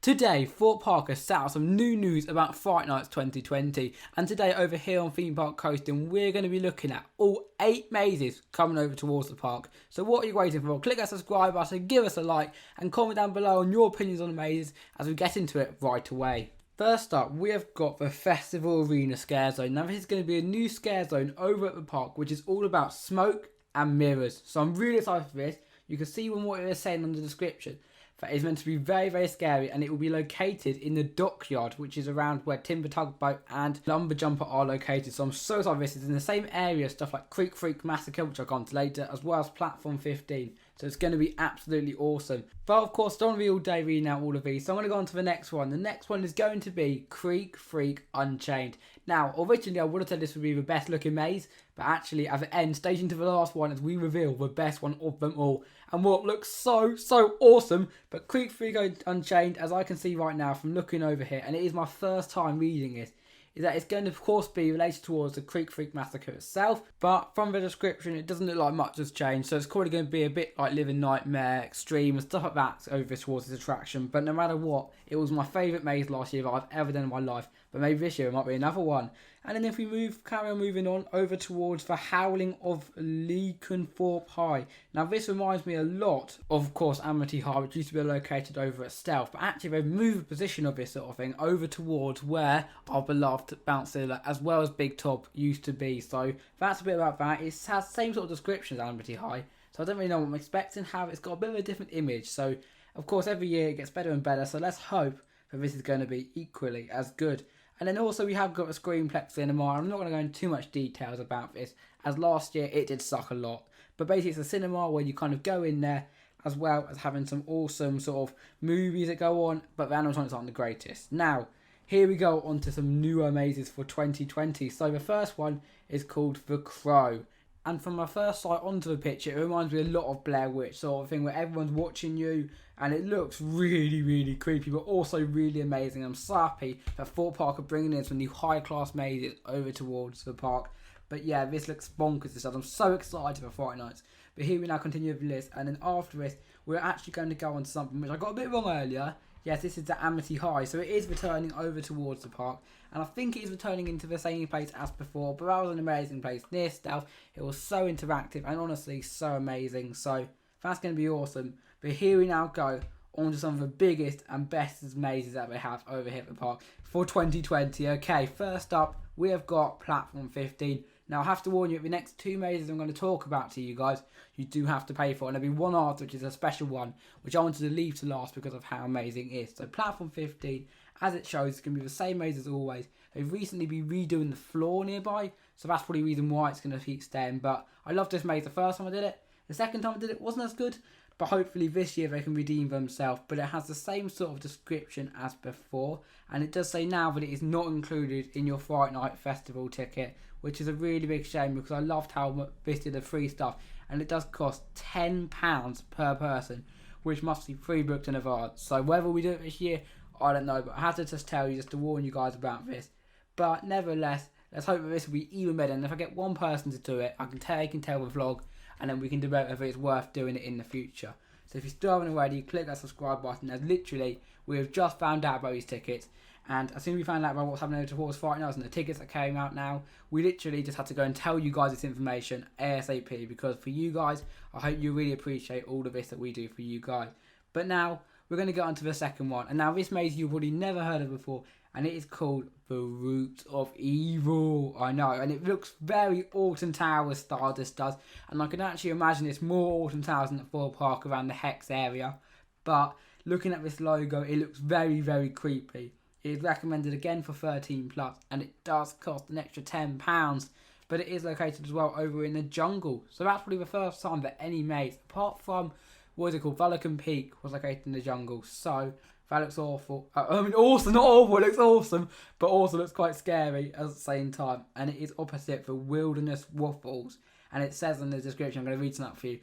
Today, Thorpe Park has set out some new news about Fright Nights 2020, and today over here on Theme Park Coasting, we're going to be looking at all 8 mazes coming over towards the park. So what are you waiting for? Click that subscribe button, give us a like, and comment down below on your opinions on the mazes as we get into it right away. First up, we have got the Festival Arena Scare Zone. Now this is going to be a new scare zone over at the park, which is all about smoke and mirrors. So I'm really excited for this. You can see what it is saying on the description. That is meant to be very, very scary, and it will be located in the dockyard, which is around where Timber Tugboat and Lumber Jumper are located. So I'm so excited for this. It's in the same area, stuff like Creek Freak Massacre, which I'll go on to later, as well as Platform 15. So it's going to be absolutely awesome. But of course, don't want to be all day reading out all of these, so I'm going to go on to the next one. The next one is going to be Creek Freak Unchained. Now, originally I would have said this would be the best looking maze, but actually at the end, staging to the last one, as we reveal the best one of them all. And what looks so awesome, but Creek Freak Unchained, as I can see right now from looking over here, and it is my first time reading it, is that it's going to of course be related towards the Creek Freak Massacre itself, but from the description it doesn't look like much has changed, so it's probably going to be a bit like Living Nightmare, Extreme and stuff like that over towards this attraction. But no matter what, it was my favourite maze last year that I've ever done in my life, but maybe this year it might be another one. And then if we carry on moving on over towards the Howling of LycanThorpe High. Now this reminds me a lot of course, Amity High, which used to be located over at Stealth, but actually they've moved the position of this sort of thing over towards where our beloved Bouncer as well as Big Top used to be. So that's a bit about that. It has the same sort of description as Amity High, so I don't really know what I'm expecting. How it's got a bit of a different image, so of course every year it gets better and better, so let's hope that this is going to be equally as good. And then also we have got a Screenplex cinema. I'm not going to go into too much details about this, as last year it did suck a lot. But basically it's a cinema where you kind of go in there, as well as having some awesome sort of movies that go on, but the animatronics aren't the greatest. Now, here we go on to some newer mazes for 2020. So the first one is called The Crow. And from my first sight onto the picture, it reminds me a lot of Blair Witch sort of thing, where everyone's watching you, and it looks really creepy, but also really amazing. I'm so happy that Thorpe Park are bringing in some new high-class mazes over towards the park. But yeah, this looks bonkers. This does. I'm so excited for Fright Nights. But here we now continue with the list, and then after this, we're actually going to go on to something which I got a bit wrong earlier. Yes, this is the Amity High, so it is returning over towards the park, and I think it is returning into the same place as before, but that was an amazing place near Stealth. It was so interactive and honestly so amazing, so that's going to be awesome. But here we now go on to some of the biggest and best mazes that we have over here at the park for 2020. Okay, first up, we have got Platform 15. Now, I have to warn you, the next 2 mazes I'm going to talk about to you guys, you do have to pay for. And there'll be one after, which is a special one, which I wanted to leave to last because of how amazing it is. So, Platform 15, as it shows, it's going to be the same maze as always. They've recently been redoing the floor nearby, so that's probably the reason why it's going to keep staying. But I loved this maze the first time I did it. The second time I did it wasn't as good, but hopefully this year they can redeem themselves. But it has the same sort of description as before, and it does say now that it is not included in your Fright Night Festival ticket, which is a really big shame because I loved how this did the free stuff, and it does cost £10 per person, which must be pre-booked in advance. So whether we do it this year, I don't know, but I had to just tell you, just to warn you guys about this. But nevertheless, let's hope that this will be even better, and if I get one person to do it, I can tell the vlog, and then we can debate whether it's worth doing it in the future. So if you still haven't already, click that subscribe button, as literally we have just found out about these tickets, and as soon as we found out about what's happening over towards Fright Nights and the tickets that came out now, we literally just had to go and tell you guys this information ASAP, because for you guys, I hope you really appreciate all of this that we do for you guys. But now, we're going to get on to the second one, and now this maze you've probably never heard of before, and it is called The Root of Evil. I know, and it looks very Alton Towers style, this does, and I can actually imagine it's more Alton Towers than the Thorpe Park around the Hex area, but looking at this logo, it looks very creepy. It is recommended again for 13+, and it does cost an extra £10, but it is located as well over in the jungle, so that's probably the first time that any maze, apart from, what is it called, Vulcan Peak, was located in the jungle, so that looks awful. I mean, awesome, not awful, it looks awesome, but also looks quite scary at the same time. And it is opposite the Wilderness Waffles. And it says in the description, I'm going to read some up for you,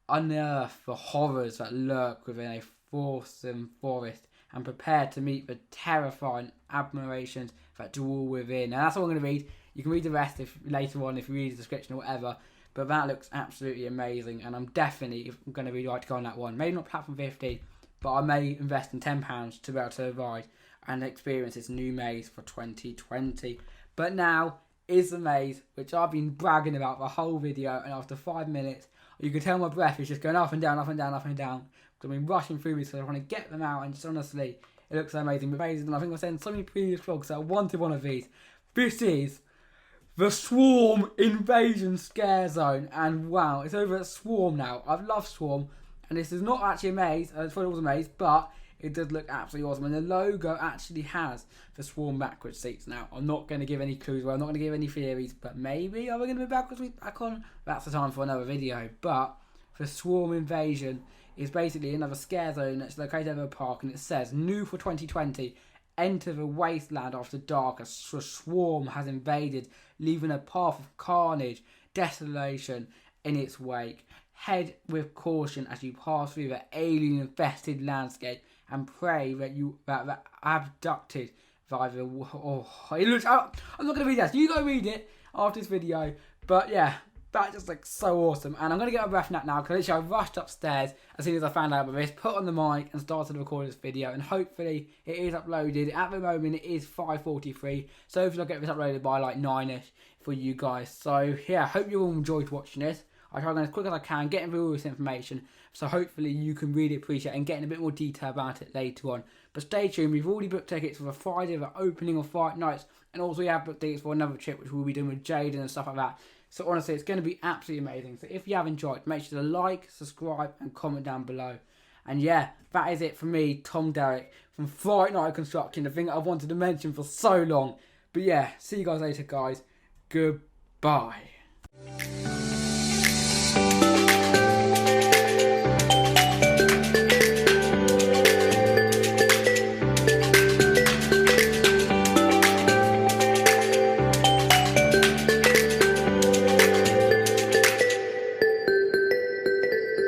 unearth the horrors that lurk within a fearsome forest, and prepare to meet the terrifying admirations that dwell within. And that's all I'm going to read. You can read the rest later on if you read the description or whatever. But that looks absolutely amazing, and I'm definitely going to really like to go on that one. Maybe not Platform 50, but I may invest in £10 to be able to ride and experience this new maze for 2020. But now is the maze which I've been bragging about the whole video, and after 5 minutes you can tell my breath is just going up and down, up and down, up and down. I've been rushing through this, so I want to get them out, and just honestly, it looks so amazing. And I think I said in so many previous vlogs that I wanted one of these. This is the Swarm Invasion Scare Zone, and wow, it's over at Swarm now. I've loved Swarm, and this is not actually a maze. I thought it was a maze, but it does look absolutely awesome, and the logo actually has the Swarm backwards seats now. I'm not going to give any clues, I'm not going to give any theories, but maybe are we going to be backwards back on? That's the time for another video. But the Swarm Invasion is basically another scare zone that's located over a park, and it says, new for 2020, enter the wasteland after dark as a swarm has invaded, leaving a path of carnage, desolation in its wake. Head with caution as you pass through the alien-infested landscape and pray that you that abducted by the... Oh, it looks... I'm not going to read that. You go read it after this video. But yeah, that just looks so awesome. And I'm going to get a ref nap now, because literally I rushed upstairs as soon as I found out about this, put on the mic and started recording this video. And hopefully it is uploaded. At the moment it is 5:43. So hopefully I'll get this uploaded by like 9ish for you guys. So yeah, hope you all enjoyed watching this. I try going as quick as I can, getting through all this information, so hopefully you can really appreciate and get in a bit more detail about it later on. But stay tuned, we've already booked tickets for the Friday, the opening of Fright Nights, and also we have booked tickets for another trip which we'll be doing with JAYDEN and stuff like that. So honestly, it's going to be absolutely amazing. So if you have enjoyed, make sure to like, subscribe and comment down below. And yeah, that is it from me, Tom Derrick, from Fright Night Construction, the thing that I've wanted to mention for so long. But yeah, see you guys later guys, goodbye.